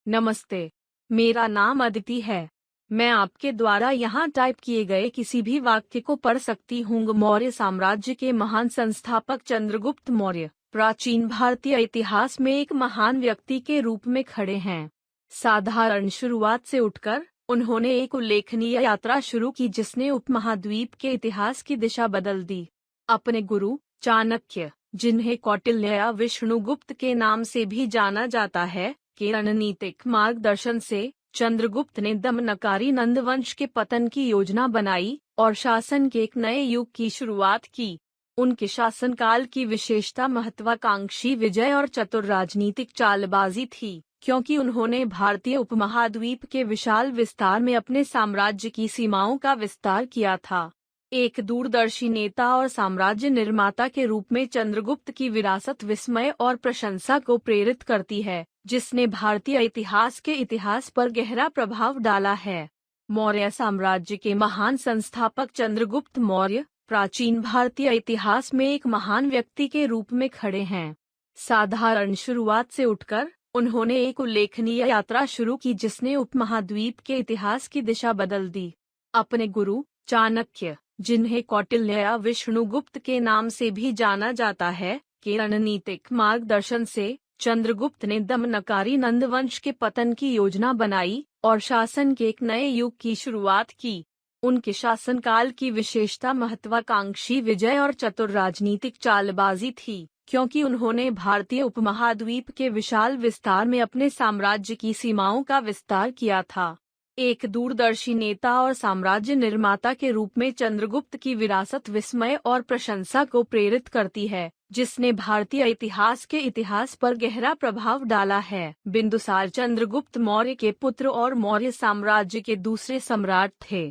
नमस्ते। मेरा नाम अदिति है। मैं आपके द्वारा यहाँ टाइप किए गए किसी भी वाक्य को पढ़ सकती हूँ। मौर्य साम्राज्य के महान संस्थापक चंद्रगुप्त मौर्य प्राचीन भारतीय इतिहास में एक महान व्यक्ति के रूप में खड़े हैं। साधारण शुरुआत से उठकर उन्होंने एक उल्लेखनीय यात्रा शुरू की जिसने उपमहाद्वीप के इतिहास की दिशा बदल दी। अपने गुरु चाणक्य, जिन्हें कौटिल्य या विष्णुगुप्त के नाम से भी जाना जाता है, के रणनीतिक मार्गदर्शन से चंद्रगुप्त ने दमनकारी नंदवंश के पतन की योजना बनाई और शासन के एक नए युग की शुरुआत की। उनके शासनकाल की विशेषता महत्वाकांक्षी विजय और चतुर राजनीतिक चालबाजी थी, क्योंकि उन्होंने भारतीय उपमहाद्वीप के विशाल विस्तार में अपने साम्राज्य की सीमाओं का विस्तार किया था। एक दूरदर्शी नेता और साम्राज्य निर्माता के रूप में चंद्रगुप्त की विरासत विस्मय और प्रशंसा को प्रेरित करती है, जिसने भारतीय इतिहास पर गहरा प्रभाव डाला है। मौर्य साम्राज्य के महान संस्थापक चंद्रगुप्त मौर्य प्राचीन भारतीय इतिहास में एक महान व्यक्ति के रूप में खड़े हैं। साधारण शुरुआत से उठकर उन्होंने एक उल्लेखनीय यात्रा शुरू की जिसने उपमहाद्वीप के इतिहास की दिशा बदल दी। अपने गुरु चाणक्य, जिन्हें कौटिल्य या विष्णुगुप्त के नाम से भी जाना जाता है, के रणनीतिक मार्गदर्शन से चंद्रगुप्त ने दमनकारी नंदवंश के पतन की योजना बनाई और शासन के एक नए युग की शुरुआत की। उनके शासनकाल की विशेषता महत्वाकांक्षी विजय और चतुर राजनीतिक चालबाजी थी, क्योंकि उन्होंने भारतीय उपमहाद्वीप के विशाल विस्तार में अपने साम्राज्य की सीमाओं का विस्तार किया था। एक दूरदर्शी नेता और साम्राज्य निर्माता के रूप में चंद्रगुप्त की विरासत विस्मय और प्रशंसा को प्रेरित करती है, जिसने भारतीय इतिहास पर गहरा प्रभाव डाला है। बिंदुसार चंद्रगुप्त मौर्य के पुत्र और मौर्य साम्राज्य के दूसरे सम्राट थे।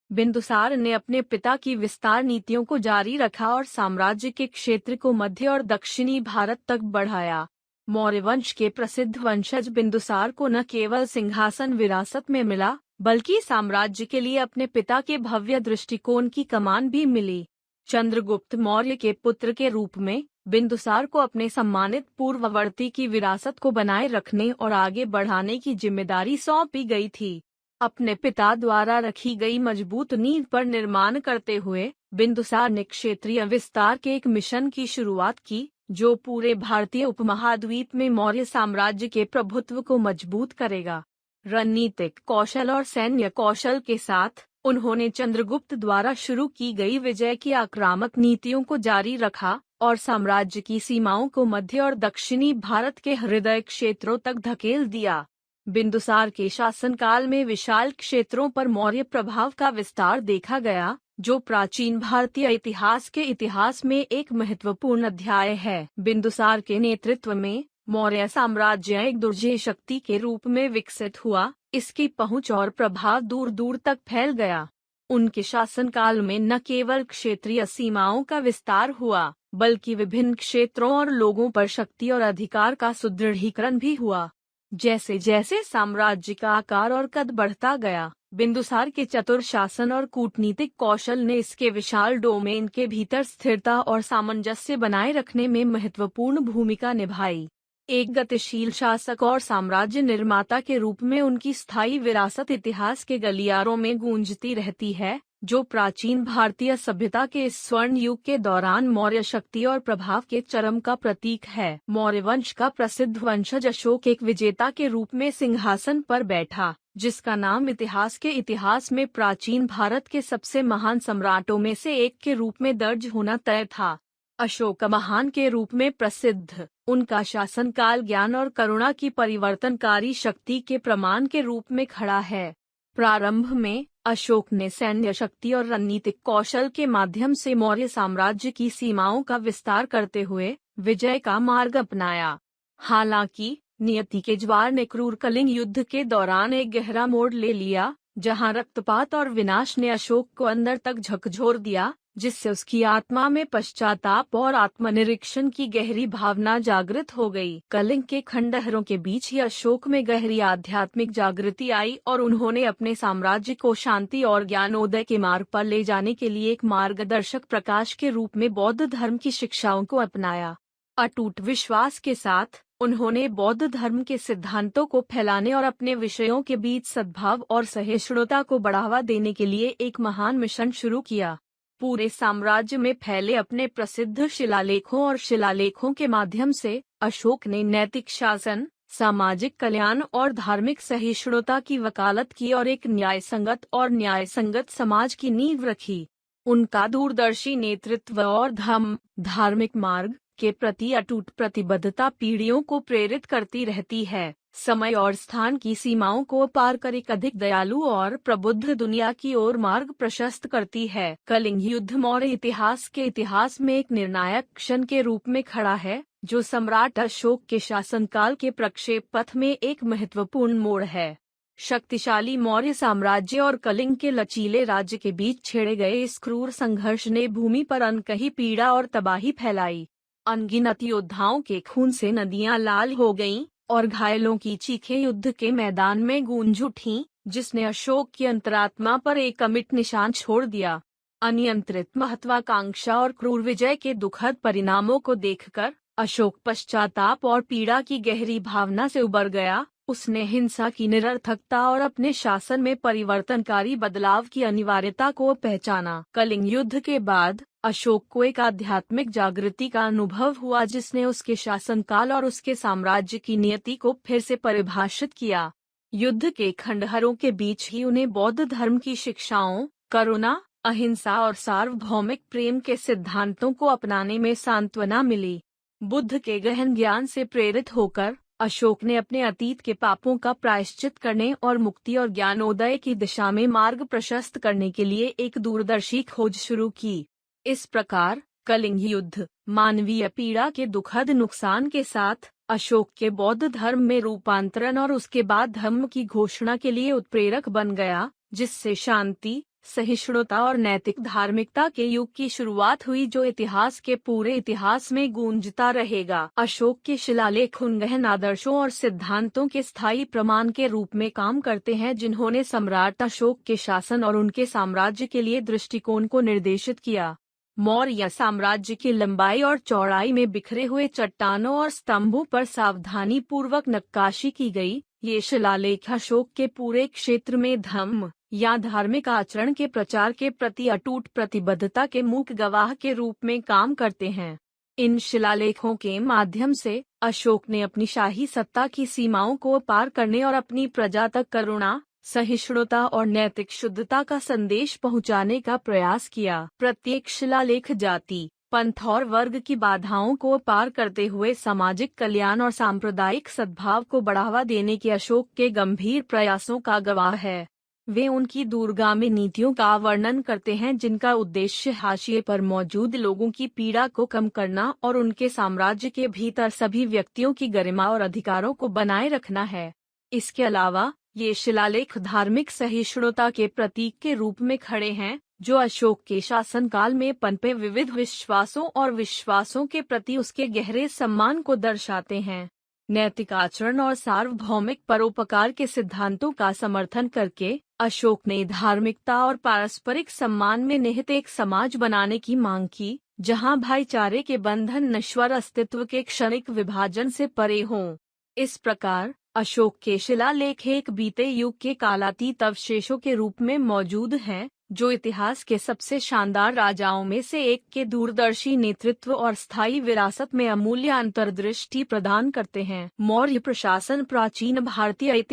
बिंदुसार ने अपने पिता की विस्तार नीतियों को जारी रखा और साम्राज्य के क्षेत्र को मध्य और दक्षिणी भारत तक बढ़ाया। मौर्य वंश के प्रसिद्ध वंशज बिंदुसार को न केवल सिंहासन विरासत में मिला, बल्कि साम्राज्य के लिए अपने पिता के भव्य दृष्टिकोण की कमान भी मिली। चंद्रगुप्त मौर्य के पुत्र के रूप में बिंदुसार को अपने सम्मानित पूर्ववर्ती की विरासत को बनाए रखने और आगे बढ़ाने की जिम्मेदारी सौंपी गई थी। अपने पिता द्वारा रखी गई मजबूत नींव पर निर्माण करते हुए बिंदुसार ने क्षेत्रीय विस्तार के एक मिशन की शुरुआत की, जो पूरे भारतीय उपमहाद्वीप में मौर्य साम्राज्य के प्रभुत्व को मजबूत करेगा। रणनीतिक कौशल और सैन्य कौशल के साथ उन्होंने चंद्रगुप्त द्वारा शुरू की गई विजय की आक्रामक नीतियों को जारी रखा और साम्राज्य की सीमाओं को मध्य और दक्षिणी भारत के हृदय क्षेत्रों तक धकेल दिया। बिंदुसार के शासनकाल में विशाल क्षेत्रों पर मौर्य प्रभाव का विस्तार देखा गया, जो प्राचीन भारतीय इतिहास में एक महत्वपूर्ण अध्याय है। बिंदुसार के नेतृत्व में मौर्य साम्राज्य एक दुर्जय शक्ति के रूप में विकसित हुआ। इसकी पहुंच और प्रभाव दूर दूर तक फैल गया। उनके शासनकाल में न केवल क्षेत्रीय सीमाओं का विस्तार हुआ, बल्कि विभिन्न क्षेत्रों और लोगों पर शक्ति और अधिकार का सुदृढ़ीकरण भी हुआ। जैसे जैसे साम्राज्य का आकार और कद बढ़ता गया, बिंदुसार के चतुर शासन और कूटनीतिक कौशल ने इसके विशाल डोमेन के भीतर स्थिरता और सामंजस्य बनाए रखने में महत्वपूर्ण भूमिका निभाई। एक गतिशील शासक और साम्राज्य निर्माता के रूप में उनकी स्थायी विरासत इतिहास के गलियारों में गूंजती रहती है, जो प्राचीन भारतीय सभ्यता के इस स्वर्ण युग के दौरान मौर्य शक्ति और प्रभाव के चरम का प्रतीक है। मौर्य वंश का प्रसिद्ध वंशज अशोक एक विजेता के रूप में सिंहासन पर बैठा, जिसका नाम इतिहास में प्राचीन भारत के सबसे महान सम्राटों में से एक के रूप में दर्ज होना तय था। अशोक महान के रूप में प्रसिद्ध उनका शासनकाल ज्ञान और करुणा की परिवर्तनकारी शक्ति के प्रमाण के रूप में खड़ा है। प्रारंभ में अशोक ने सैन्य शक्ति और रणनीतिक कौशल के माध्यम से मौर्य साम्राज्य की सीमाओं का विस्तार करते हुए विजय का मार्ग अपनाया। हालांकि नियति के ज्वार ने क्रूर कलिंग युद्ध के दौरान एक गहरा मोड़ ले लिया, जहां रक्तपात और विनाश ने अशोक को अंदर तक झकझोर दिया, जिससे उसकी आत्मा में पश्चाताप और आत्मनिरीक्षण की गहरी भावना जागृत हो गई। कलिंग के खंडहरों के बीच ही अशोक में गहरी आध्यात्मिक जागृति आई और उन्होंने अपने साम्राज्य को शांति और ज्ञानोदय के मार्ग पर ले जाने के लिए एक मार्गदर्शक प्रकाश के रूप में बौद्ध धर्म की शिक्षाओं को अपनाया। अटूट विश्वास के साथ उन्होंने बौद्ध धर्म के सिद्धांतों को फैलाने और अपने विषयों के बीच सद्भाव और सहिष्णुता को बढ़ावा देने के लिए एक महान मिशन शुरू किया। पूरे साम्राज्य में फैले अपने प्रसिद्ध शिलालेखों और शिलालेखों के माध्यम से अशोक ने नैतिक शासन, सामाजिक कल्याण और धार्मिक सहिष्णुता की वकालत की और एक न्यायसंगत समाज की नींव रखी। उनका दूरदर्शी नेतृत्व और धार्मिक मार्ग के प्रति अटूट प्रतिबद्धता पीढ़ियों को प्रेरित करती रहती है, समय और स्थान की सीमाओं को पार कर एक अधिक दयालु और प्रबुद्ध दुनिया की ओर मार्ग प्रशस्त करती है। कलिंग युद्ध मौर्य इतिहास में एक निर्णायक क्षण के रूप में खड़ा है, जो सम्राट अशोक के शासनकाल के प्रक्षेप पथ में एक महत्वपूर्ण मोड़ है। शक्तिशाली मौर्य साम्राज्य और कलिंग के लचीले राज्य के बीच छेड़े गए इस क्रूर संघर्ष ने भूमि पर अनकही पीड़ा और तबाही फैलाई। अनगिनत योद्धाओं के खून से नदियां लाल हो गईं और घायलों की चीखें युद्ध के मैदान में गूंज उठीं, जिसने अशोक की अंतरात्मा पर एक अमिट निशान छोड़ दिया। अनियंत्रित महत्वाकांक्षा और क्रूर विजय के दुखद परिणामों को देखकर अशोक पश्चाताप और पीड़ा की गहरी भावना से उबर गया। उसने हिंसा की निरर्थकता और अपने शासन में परिवर्तनकारी बदलाव की अनिवार्यता को पहचाना। कलिंग युद्ध के बाद अशोक को एक आध्यात्मिक जागृति का अनुभव हुआ, जिसने उसके शासनकाल और उसके साम्राज्य की नियति को फिर से परिभाषित किया। युद्ध के खंडहरों के बीच ही उन्हें बौद्ध धर्म की शिक्षाओं, करुणा, अहिंसा और सार्वभौमिक प्रेम के सिद्धांतों को अपनाने में सांत्वना मिली। बुद्ध के गहन ज्ञान से प्रेरित होकर अशोक ने अपने अतीत के पापों का प्रायश्चित करने और मुक्ति और ज्ञानोदय की दिशा में मार्ग प्रशस्त करने के लिए एक दूरदर्शी खोज शुरू की। इस प्रकार कलिंग युद्ध मानवीय पीड़ा के दुखद नुकसान के साथ अशोक के बौद्ध धर्म में रूपांतरण और उसके बाद धर्म की घोषणा के लिए उत्प्रेरक बन गया, जिससे शांति, सहिष्णुता और नैतिक धार्मिकता के युग की शुरुआत हुई, जो इतिहास के पूरे इतिहास में गूंजता रहेगा। अशोक के शिलालेख उन गहन आदर्शों और सिद्धांतों के स्थायी प्रमाण के रूप में काम करते हैं, जिन्होंने सम्राट अशोक के शासन और उनके साम्राज्य के लिए दृष्टिकोण को निर्देशित किया। मौर्य साम्राज्य की लंबाई और चौड़ाई में बिखरे हुए चट्टानों और स्तंभों पर सावधानी पूर्वक नक्काशी की गई। ये शिलालेख अशोक के पूरे क्षेत्र में धम्म या धार्मिक आचरण के प्रचार के प्रति अटूट प्रतिबद्धता के मूक गवाह के रूप में काम करते हैं। इन शिलालेखों के माध्यम से अशोक ने अपनी शाही सत्ता की सीमाओं को पार करने और अपनी प्रजा तक करुणा, सहिष्णुता और नैतिक शुद्धता का संदेश पहुंचाने का प्रयास किया। प्रत्येक शिलालेख जाति, पंथ और वर्ग की बाधाओं को पार करते हुए सामाजिक कल्याण और सांप्रदायिक सद्भाव को बढ़ावा देने के अशोक के गंभीर प्रयासों का गवाह है। वे उनकी दूरगामी नीतियों का वर्णन करते हैं, जिनका उद्देश्य हाशिए पर मौजूद लोगों की पीड़ा को कम करना और उनके साम्राज्य के भीतर सभी व्यक्तियों की गरिमा और अधिकारों को बनाए रखना है। इसके अलावा ये शिलालेख धार्मिक सहिष्णुता के प्रतीक के रूप में खड़े हैं, जो अशोक के शासनकाल में पनपे विविध विश्वासों के प्रति उसके गहरे सम्मान को दर्शाते हैं। नैतिक आचरण और सार्वभौमिक परोपकार के सिद्धांतों का समर्थन करके अशोक ने धार्मिकता और पारस्परिक सम्मान में निहित एक समाज बनाने की मांग की, जहां भाईचारे के बंधन नश्वर अस्तित्व के क्षणिक विभाजन से परे हों। इस प्रकार अशोक के शिलालेख एक बीते युग के कालातीत अवशेषों के रूप में मौजूद हैं, जो इतिहास के सबसे शानदार राजाओं में से एक के दूरदर्शी नेतृत्व और स्थायी विरासत में अमूल्य अंतर्दृष्टि प्रदान करते हैं। मौर्य प्रशासन प्राचीन भारतीय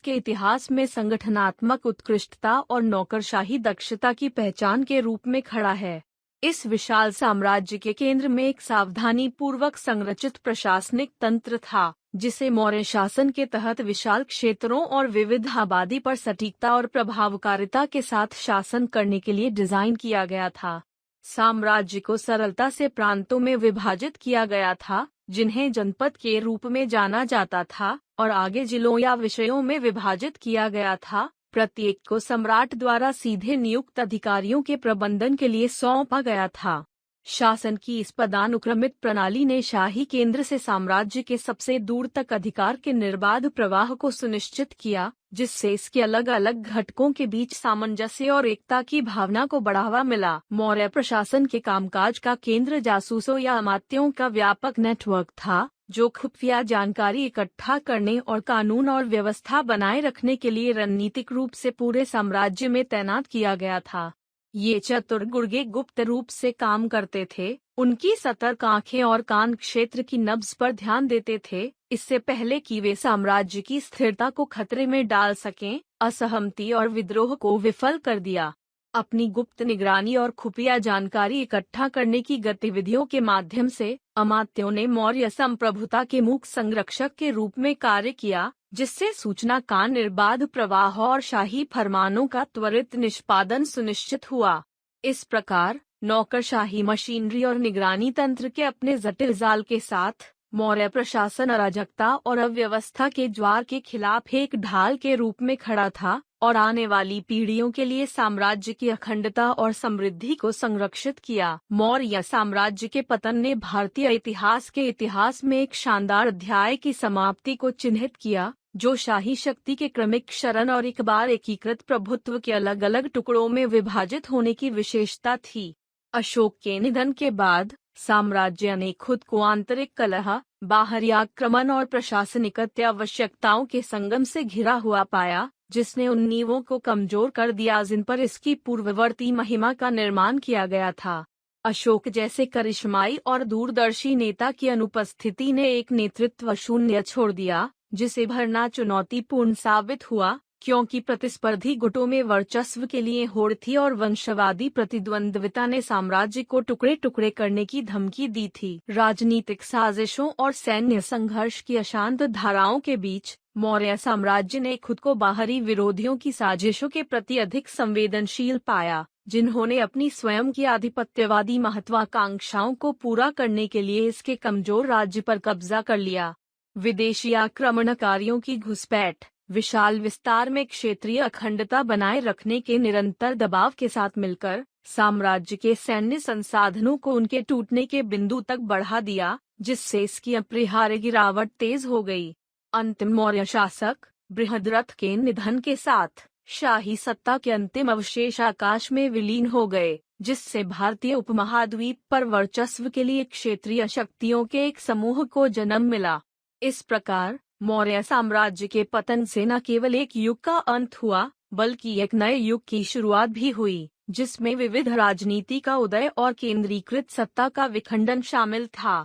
इतिहास में संगठनात्मक उत्कृष्टता और नौकरशाही दक्षता की पहचान के रूप में खड़ा है। इस विशाल साम्राज्य के केंद्र में एक सावधानी पूर्वक संरचित प्रशासनिक तंत्र था, जिसे मौर्य शासन के तहत विशाल क्षेत्रों और विविध आबादी पर सटीकता और प्रभावकारिता के साथ शासन करने के लिए डिजाइन किया गया था। साम्राज्य को सरलता से प्रांतों में विभाजित किया गया था, जिन्हें जनपद के रूप में जाना जाता था, और आगे जिलों या विषयों में विभाजित किया गया था। प्रत्येक को सम्राट द्वारा सीधे नियुक्त अधिकारियों के प्रबंधन के लिए सौंपा गया था। शासन की इस पदानुक्रमित प्रणाली ने शाही केंद्र से साम्राज्य के सबसे दूर तक अधिकार के निर्बाध प्रवाह को सुनिश्चित किया, जिससे इसके अलग अलग घटकों के बीच सामंजस्य और एकता की भावना को बढ़ावा मिला। मौर्य प्रशासन के कामकाज का केंद्र जासूसों या अमात्यों का व्यापक नेटवर्क था, जो खुफिया जानकारी इकट्ठा करने और कानून और व्यवस्था बनाए रखने के लिए रणनीतिक रूप से पूरे साम्राज्य में तैनात किया गया था। ये चतुर्गुर्गे गुप्त रूप से काम करते थे, उनकी सतर्क आंखें और कान क्षेत्र की नब्ज पर ध्यान देते थे, इससे पहले कि वे साम्राज्य की स्थिरता को खतरे में डाल सकें। असहमति और विद्रोह को विफल कर दिया। अपनी गुप्त निगरानी और खुफिया जानकारी इकट्ठा करने की गतिविधियों के माध्यम से अमात्यों ने मौर्य संप्रभुता के मूक संरक्षक के रूप में कार्य किया, जिससे सूचना का निर्बाध प्रवाह और शाही फरमानों का त्वरित निष्पादन सुनिश्चित हुआ। इस प्रकार नौकरशाही मशीनरी और निगरानी तंत्र के अपने जटिल जाल के साथ मौर्य प्रशासन अराजकता और अव्यवस्था के ज्वार के खिलाफ एक ढाल के रूप में खड़ा था और आने वाली पीढ़ियों के लिए साम्राज्य की अखंडता और समृद्धि को संरक्षित किया। मौर्य साम्राज्य के पतन ने भारतीय इतिहास में एक शानदार अध्याय की समाप्ति को चिन्हित किया, जो शाही शक्ति के क्रमिक क्षरण और एक बार एकीकृत प्रभुत्व के अलग अलग टुकड़ों में विभाजित होने की विशेषता थी। अशोक के निधन के बाद साम्राज्य ने खुद को आंतरिक कलह, बाहरी आक्रमण और प्रशासनिक अत्यावश्यकताओं के संगम से घिरा हुआ पाया, जिसने उन नींवों को कमजोर कर दिया जिन पर इसकी पूर्ववर्ती महिमा का निर्माण किया गया था। अशोक जैसे करिश्माई और दूरदर्शी नेता की अनुपस्थिति ने एक नेतृत्व शून्य छोड़ दिया, जिसे भरना चुनौतीपूर्ण साबित हुआ, क्योंकि प्रतिस्पर्धी गुटों में वर्चस्व के लिए होड़ थी और वंशवादी प्रतिद्वंद्विता ने साम्राज्य को टुकड़े टुकड़े करने की धमकी दी थी। राजनीतिक साजिशों और सैन्य संघर्ष की अशांत धाराओं के बीच मौर्य साम्राज्य ने खुद को बाहरी विरोधियों की साजिशों के प्रति अधिक संवेदनशील पाया, जिन्होंने अपनी स्वयं की आधिपत्यवादी महत्वाकांक्षाओं को पूरा करने के लिए इसके कमजोर राज्य पर कब्जा कर लिया। विदेशी आक्रमणकारियों की घुसपैठ, विशाल विस्तार में क्षेत्रीय अखंडता बनाए रखने के निरंतर दबाव के साथ मिलकर साम्राज्य के सैन्य संसाधनों को उनके टूटने के बिंदु तक बढ़ा दिया, जिससे इसकी अपरिहार्य गिरावट तेज हो गई। अंतिम मौर्य शासक बृहद्रथ के निधन के साथ शाही सत्ता के अंतिम अवशेष आकाश में विलीन हो गए, जिससे भारतीय उपमहाद्वीप पर वर्चस्व के लिए क्षेत्रीय शक्तियों के एक समूह को जन्म मिला। इस प्रकार मौर्य साम्राज्य के पतन से न केवल एक युग का अंत हुआ, बल्कि एक नए युग की शुरुआत भी हुई, जिसमें विविध राजनीति का उदय और केंद्रीकृत सत्ता का विखंडन शामिल था।